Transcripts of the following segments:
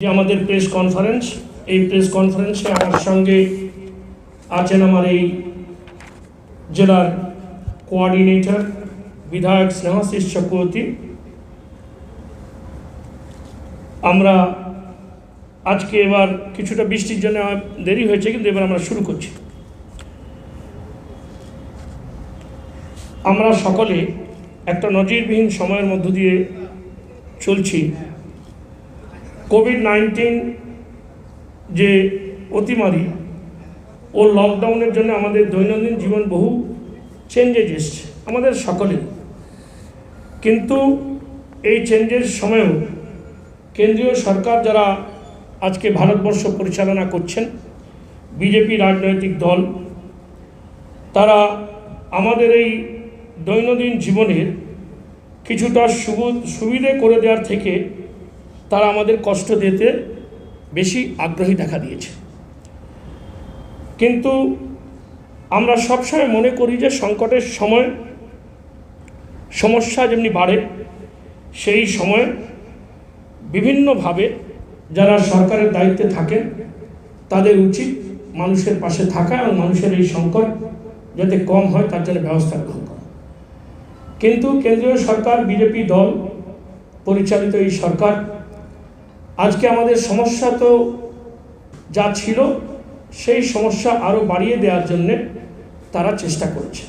যে আমাদের press conference, এই প্রেস কনফারেন্সে আমার সঙ্গে আছেন আমার এই জেলার কোঅর্ডিনেটর বিধায়ক স্নেহাশিস চক্রবর্তী। আমরা আজকে এবার কিছুটা বৃষ্টির জন্য দেরি হয়েছে, কিন্তু এবার আমরা শুরু করছি। আমরা সকলে একটা নজিরবিহীন সময়ের মধ্য দিয়ে চলছি। কোভিড-19 যে অতিমারি ও লকডাউনের জন্য আমাদের দৈনন্দিন জীবন বহু চেঞ্জেস এসছে আমাদের সকলের, কিন্তু এই চেঞ্জের সময়েও কেন্দ্রীয় সরকার যারা আজকে ভারতবর্ষ পরিচালনা করছেন, বিজেপি রাজনৈতিক দল, তারা আমাদের এই দৈনন্দিন জীবনের কিছুটা সুবিধে করে দেওয়ার থেকে তারা আমাদের কষ্ট দিতে বেশি আগ্রহী দেখা দিয়েছে। কিন্তু আমরা সবসময় মনে করি যে সংকটের সময় সমস্যা যেমনি বাড়ে, সেই সময় বিভিন্নভাবে যারা সরকারের দায়িত্বে থাকেন তাদের উচিত মানুষের পাশে থাকা এবং মানুষের এই সংকট যাতে কম হয় তার জন্য ব্যবস্থা গ্রহণ করা। কিন্তু কেন্দ্রীয় সরকার, বিজেপি দল পরিচালিত এই সরকার আজকে আমাদের সমস্যা তো যা ছিল সেই সমস্যা আরও বাড়িয়ে দেওয়ার জন্যে তারা চেষ্টা করেছে।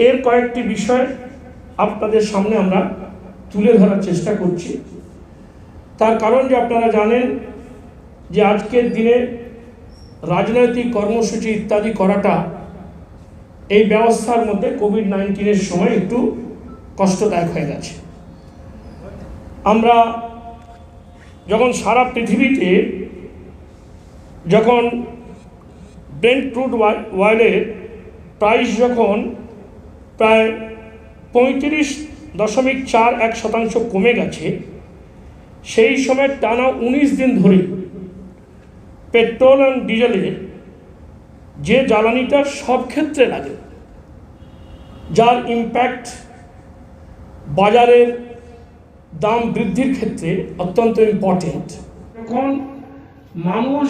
এর কয়েকটি বিষয় আপনাদের সামনে আমরা তুলে ধরার চেষ্টা করছি। তার কারণ যে আপনারা জানেন যে আজকের দিনে রাজনৈতিক কর্মসূচি ইত্যাদি করাটা এই ব্যবস্থার মধ্যে কোভিড-19-এর সময় একটু কষ্টদায়ক হয়ে গেছে। আমরা যখন সারা পৃথিবীতে যখন ব্রেন্ট ক্রুড অয়েলের প্রাইস যখন প্রায় 35.41% কমে গেছে, সেই সময় টানা 19 দিন ধরে পেট্রোল এবং ডিজেলের যে জ্বালানিটা সব ক্ষেত্রে লাগে, যার ইম্প্যাক্ট বাজারের দাম বৃদ্ধির ক্ষেত্রে অত্যন্ত ইম্পর্টেন্ট। এখন মানুষ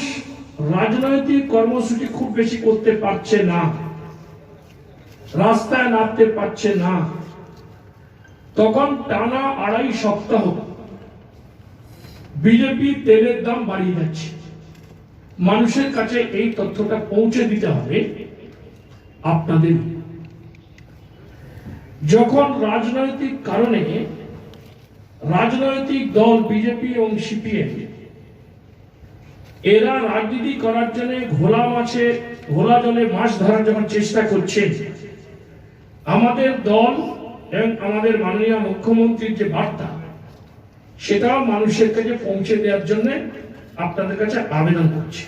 রাজনৈতিক কর্মসূচি খুব বেশি করতে পারছে না, রাস্তায় নামতে পারছে না, তখন টানা 2.5 সপ্তাহ বিজেপি তেলের দাম বাড়িয়ে যাচ্ছে। মানুষের কাছে এই তথ্যটা পৌঁছে দিতে হবে আপনাদের। যখন রাজনৈতিক কারণে রাজনৈতিক দল বিজেপি এবং সিপিএম এরা রাজনীতি করার জন্য ঘোলা জলে মাছ ধরার যখন চেষ্টা করছে, আমাদের দল এবং আমাদের মাননীয় মুখ্যমন্ত্রীর যে বার্তা সেটাও মানুষের কাছে পৌঁছে দেওয়ার জন্য আপনাদের কাছে আবেদন করছি।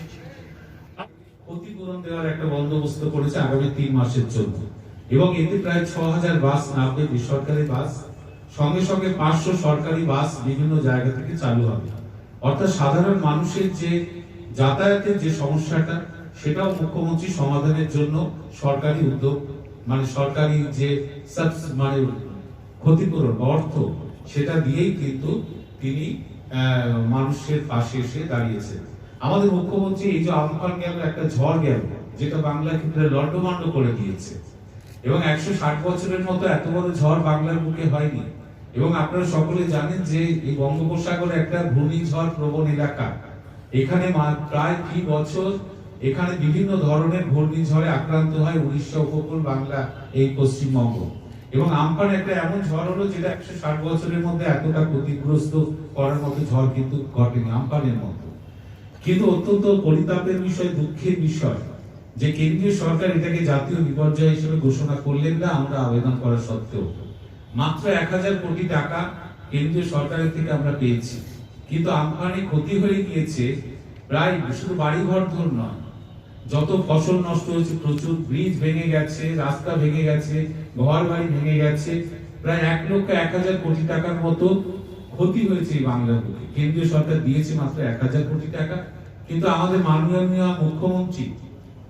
ক্ষতিপূরণ দেওয়ার একটা বন্দোবস্ত করেছে আগামী 3 মাসের জন্য, এবং এতে প্রায় 6000 বাস নামবে, বেসরকারি বাস, সঙ্গে সঙ্গে 500 সরকারি বাস বিভিন্ন জায়গা থেকে চালু হবে। অর্থাৎ সাধারণ মানুষের যে যাতায়াতের যে সমস্যাটা সেটাও মুখ্যমন্ত্রী সমাধানের জন্য সরকারি উদ্যোগ, মানে সরকারি যে ক্ষতিপূরণ অর্থ সেটা দিয়েই কিন্তু তিনি মানুষের পাশে এসে দাঁড়িয়েছেন। আমাদের মুখ্যমন্ত্রী এই যে আমফান গেল, একটা ঝড় গেল, যেটা বাংলা ক্ষেত্রে লন্ডভন্ড করে দিয়েছে, এবং 160 বছরের মতো এত বড় ঝড় বাংলার বুকে হয়নি। এবং আপনারা সকলে জানেন যে এই বঙ্গোপসাগরে একটা ঘূর্ণিঝড় প্রবণ এলাকা, এখানে প্রায় কি বছর এখানে বিভিন্ন ধরনের ঘূর্ণিঝড়ে আক্রান্ত হয় উড়িষ্যা উপকূল, বাংলা, এই পশ্চিমবঙ্গ। এবং আমফান একটা এমন ঝড় হলো যেটা 160 বছরের মধ্যে এতটা ক্ষতিগ্রস্ত করার মতো ঝড় কিন্তু ঘটেনি আমফানের মতো। কিন্তু অত্যন্ত পরিতাপের বিষয়, দুঃখের বিষয় যে কেন্দ্রীয় সরকার এটাকে জাতীয় বিপর্যয় হিসেবে ঘোষণা করলেন না আমরা আবেদন করা সত্ত্বেও। মাত্র 1000 কোটি টাকা কেন্দ্রীয় সরকারের থেকে আমরা পেয়েছি, কিন্তু আমফানে ক্ষতি হয়ে গিয়েছে প্রায়, শুধু বাড়িঘর ধর নয়, যত ফসল নষ্ট হয়েছে, প্রচুর ব্রিজ ভেঙে গেছে, রাস্তা ভেঙে গেছে, ঘর বাড়ি ভেঙে গেছে, প্রায় 1,01,000 কোটি টাকার মতো ক্ষতি হয়েছে এই বাংলার বুকে। কেন্দ্রীয় সরকার দিয়েছে মাত্র 1000 কোটি টাকা, কিন্তু আমাদের মাননীয় মুখ্যমন্ত্রী,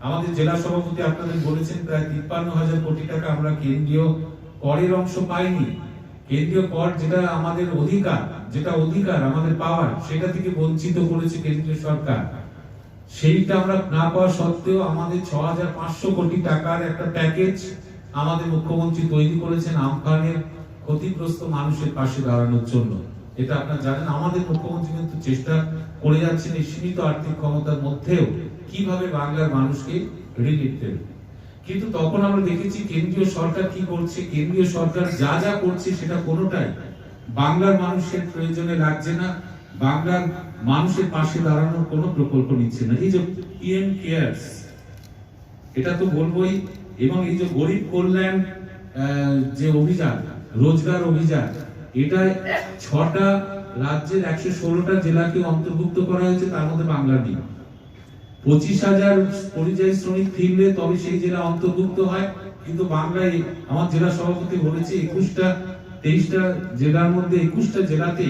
আমাদের জেলা সভাপতি আপনাদের বলেছেন প্রায় 53,000 কোটি টাকা আমরা কেন্দ্রীয় করের অংশ পাইনি। কেন্দ্রীয় কর যেটা আমাদের অধিকার আমাদের পাওয়ার, সেটা থেকে বঞ্চিত করেছে কেন্দ্রীয় সরকার। সেইটা আমরা না পাওয়া সত্ত্বেও আমাদের 6,500 কোটি টাকার একটা প্যাকেজ আমাদের মুখ্যমন্ত্রী তৈরি করেছেন আমফানের ক্ষতিগ্রস্ত মানুষের পাশে দাঁড়ানোর জন্য। এটা আপনারা জানেন, আমাদের মুখ্যমন্ত্রী কিন্তু চেষ্টা করে যাচ্ছেন এই সীমিত আর্থিক ক্ষমতার মধ্যেও কিভাবে বাংলার মানুষকে রিলিফ দেবে। কিন্তু তখন আমরা দেখেছি কেন্দ্রীয় সরকার কি করছে, কেন্দ্রীয় সরকার যা যা করছে সেটা কোনোটাই বাংলার মানুষের প্রয়োজনে লাগছে না, বাংলার মানুষের পাশে দাঁড়ানোর কোনো প্রকল্প নিচ্ছে না। এই যে পিএম কেয়ারস, এটা তো বলবোই, এবং এই যে গরিব কল্যাণ যে অভিযান, রোজগার অভিযান, এটা 6টা রাজ্যের 116টা জেলাকে অন্তর্ভুক্ত করা হয়েছে, তার মধ্যে বাংলা নেই। 25,000 পরিযায়ী শ্রমিক ফিরলে তবে সেই জেলা অন্তর্ভুক্ত হয়, কিন্তু বাংলায় আমার জেলা সভাপতি বলেছে 23টা জেলার মধ্যে 21টা জেলাতে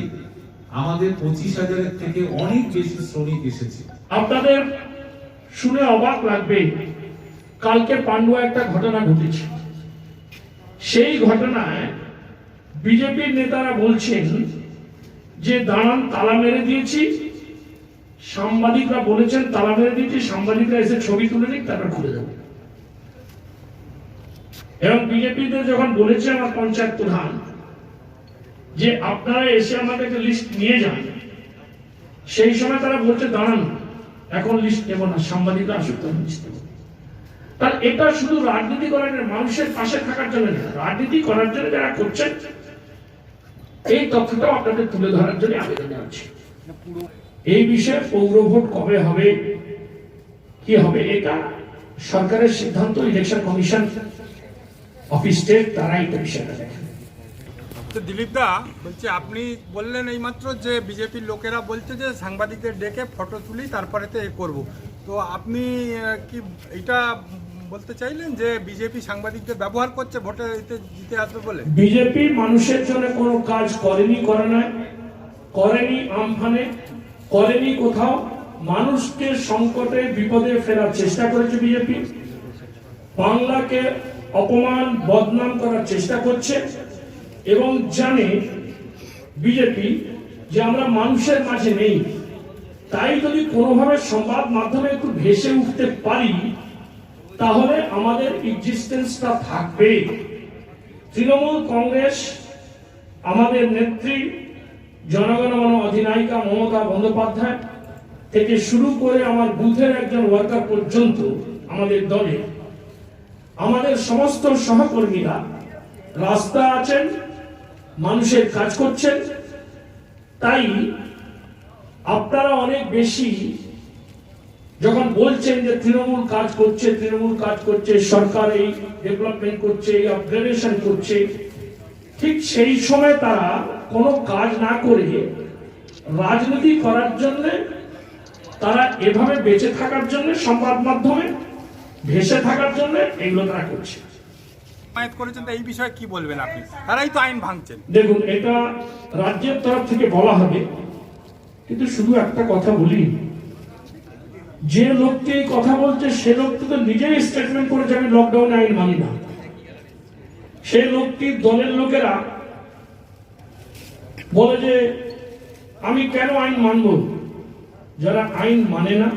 আমাদের 25,000-এর থেকে অনেক বেশি শ্রমিক এসেছে। আপনাদের শুনে অবাক লাগবে, কালকে পান্ডুয়া একটা ঘটনা ঘটেছে। সেই ঘটনায় বিজেপির নেতারা বলছেন যে দাঁড়ান, তালা মেরে দিয়েছি, সাংবাদিকরা বলেছেন তালা মেরে দিয়েছি, সাংবাদিকরা এসে ছবি তুলে নিক, তারপর খুলে দেব। এবং বিজেপিতে যখন বলেছে আমার পঞ্চায়েত প্রধান যে আপনারা এসে আমাদের একটা লিস্ট নিয়ে যান, সেই সময় তারা বলছে দাঁড়ান, এখন লিস্ট নেব না, সাংবাদিকরা আসুক তখন লিস্ট নেব। তার এটা শুধু রাজনীতি করার, মানুষের পাশে থাকার জন্য না, রাজনীতি করার জন্য যারা করছেন, এই তথ্যটাও আপনাদের তুলে ধরার জন্য আবেদন জানাচ্ছি। এই বিষয়ে পৌর ভোট কবে হবে, কি হবে, এটা সরকারের সিদ্ধান্ত, ইলেকশন কমিশন অফিস স্টেট তারা এই বিষয়টা দেখেন। তো দিলীপ দা বলছে, আপনি বললেন এইমাত্র যে বিজেপির লোকেরা বলছে যে সাংবাদিকদের ডেকে ফটো তুলি তারপরে তো এ করবো, তো আপনি কি এটা বলতে চাইলেন যে বিজেপি সাংবাদিকদের ব্যবহার করছে ভোটে জিতে আসবে বলে? বিজেপি মানুষের জন্য কোনো কাজ করেনি, করে নাই, করেনি আমফানে, করেনি কোথাও। মানুষকে সংকটে বিপদে ফেরার চেষ্টা করেছে বিজেপি, বাংলাকে অপমান বদনাম করার চেষ্টা করছে, এবং জানে বিজেপি যে আমরা মানুষের মাঝে নেই। তাই যদি কোনোভাবে সংবাদ মাধ্যমে একটু ভেসে উঠতে পারি, তাহলে আমাদের এক্সিস্টেন্সটা থাকবে। তৃণমূল কংগ্রেস, আমাদের নেত্রী জনগণমন অধিনায়িকা মমতা বন্দ্যোপাধ্যায় থেকে শুরু করে আমার বুথের একজন ওয়ার্কার পর্যন্ত, আমাদের দলে আমাদের সমস্ত সহকর্মীরা রাস্তা আছেন, মানুষের কাজ করছেন। তাই আপনারা অনেক বেশি যখন বলছেন যে তৃণমূল কাজ করছে, তৃণমূল কাজ করছে, সরকার এই ডেভেলপমেন্ট করছে, এই আপগ্রেডেশন করছে, ঠিক সেই সময় তারা কোনো কাজ না করে রাজনীতি করার জন্য, তারা এভাবে বেঁচে থাকার জন্য, সংবাদ মাধ্যমে ভেসে থাকার জন্য এগুলো তারা করছে। করেছেন, তো এই বিষয়ে কি বলবেন আপনি? তারাই তো আইন ভাঙছেন। দেখুন, এটা রাজ্যের তরফ থেকে বলা হবে, কিন্তু শুধু একটা কথা বলি, যে লোককে এই কথা বলছে সে লোকটি তো নিজেই স্টেটমেন্ট করেছে আমি লকডাউন আইন মানি না। সেই লোকটির দলের লোকেরা বলে যে আমি কেন আইন মানব। যারা আইন মানে না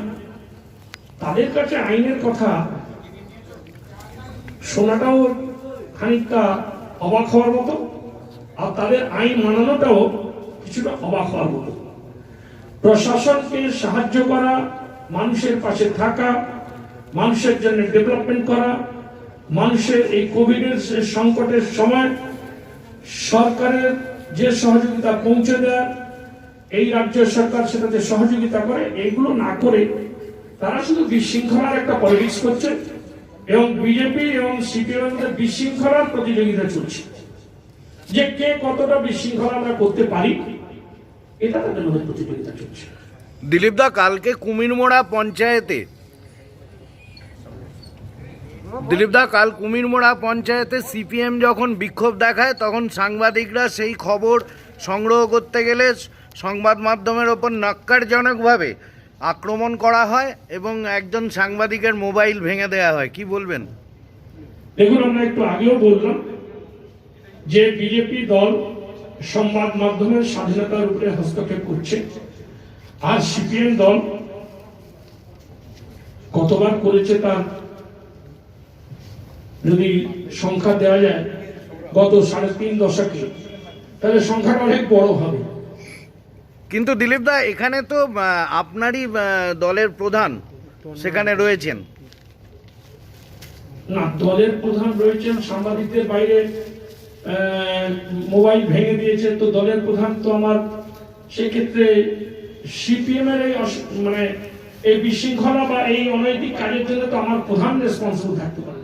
তাদের কাছে আইনের কথা শোনাটাও খানিকটা অবাক হওয়ার মতো, আর তাদের আইন মানানোটাও কিছুটা অবাক হওয়ার মতো। প্রশাসনকে সাহায্য করা, মানুষের পাশে থাকা, মানুষের জন্য ডেভেলপমেন্ট করা, মানুষের এই কোভিডের সংকটের সময় সরকারের যে সহযোগিতা পৌঁছে দেয়, এই রাজ্য সরকার সেটাতে সহযোগিতা করে, এইগুলো না করে তারা শুধু বিশৃঙ্খলার একটা পলিটিক্স করছে, এবং বিজেপি এবং সিপিএম এর মধ্যে বিশৃঙ্খলার প্রতিযোগিতা চলছে, যে কে কতটা বিশৃঙ্খলা আমরা করতে পারি, এটা তাদের মধ্যে প্রতিযোগিতা চলছে। দিলীপ দা, কালকে কুমিরমোড়া পঞ্চায়েতে সিপিএম যখন বিক্ষোভ দেখায়, তখন সাংবাদিকরা সেই খবর সংগ্রহ করতে গেলে সংবাদ মাধ্যমের ওপর ন্যক্কারজনকভাবে আক্রমণ করা হয় এবং একজন সাংবাদিকের মোবাইল ভেঙে দেওয়া হয়, কি বলবেন? দেখুন, আমরা একটু আগেও বললাম যে বিজেপি দল সংবাদ মাধ্যমের স্বাধীনতার উপরে হস্তক্ষেপ করছে, আর সিপিএম দল কতবার করেছে তার যদি সংখ্যা দেওয়া যায় গত 3.5 দশকে, তাহলে সংখ্যাটা অনেক বড় হবে। কিন্তু দিলীপ দা, এখানে তো আপনারই দলের প্রধান সেখানে রয়েছেন। না, দলের প্রধান রয়েছেন, সাংবাদিকদের বাইরে মোবাইল ভেঙে দিয়েছে, তো দলের প্রধান তো আমার, সেক্ষেত্রে সিপিএম এর এই বিশৃঙ্খলা বা এই অনৈতিক কাজের জন্য তো আমার প্রধান রেসপন্সিবল থাকতে পারে।